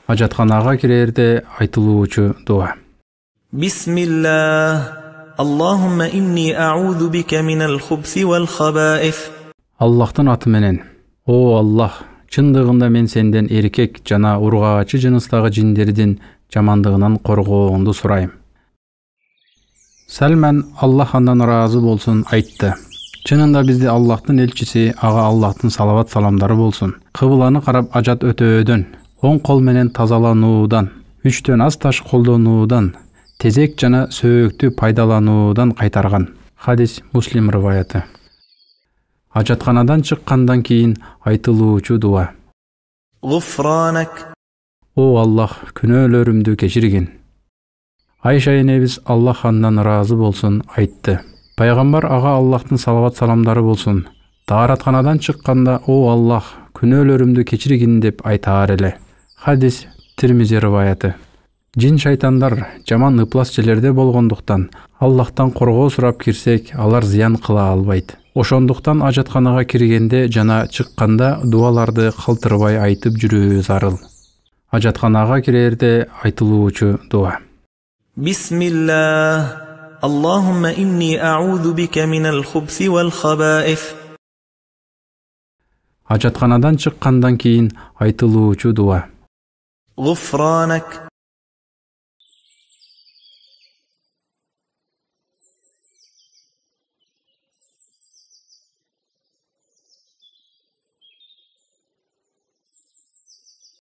Ажатканага кирерде айтылуучу дуа. Бисмиллах. Аллахумма инни а'удhu бика минал хубси вал хабаиф. Аллахтын аты менен. О Аллах, чындыгында мен сенден эркек жана ургаачы жыныстагы жиндердин жамандыгынан коргооңду сурайм. Сальман, Аллах андан ыраазы болсун, айтты. Чынында бизде Аллахтын элчиси, ага Аллахтын салават саламдары болсун. Кыбланы карап ажат өтөөдөн, оң кол менен тазалануудан, 3төн аз таш колдонуудан, тезек жана сөөктү пайдалануудан кайтарган. Хадис Муслим рываяты. Ажатканадан чыккандан кийин айтылуучу дуа. Гуфранак. О Аллах, күнөөлөрүмдү кечиргин. Айша энебиз, Аллах андан ыраазы болсун, айтты. Пайгамбар ага Аллахтын салават саламдары болсун. Тааратканадан чыкканда, о Аллах, күнөөлөрүмдү кечиргин деп айтаар эле. Хадис Тирмизи рываяты. Жин шайтандар жаман ыплас жерлерде болгондуктан, Аллахтан коргоо сурап кирсек, алар зыян кыла албайт. Ошондуктан ажатканага киргенде жана чыкканда дуаларды калтырбай айтып жүрүү зарыл. Ажатканага кирерде айтылуучу дуа. Бисмиллах. Аллахумма инни а'удhu бика минал хубси вал хабаиф. Ажатканадан чыккандан кийин айтылуучу дуа. Гуфранак.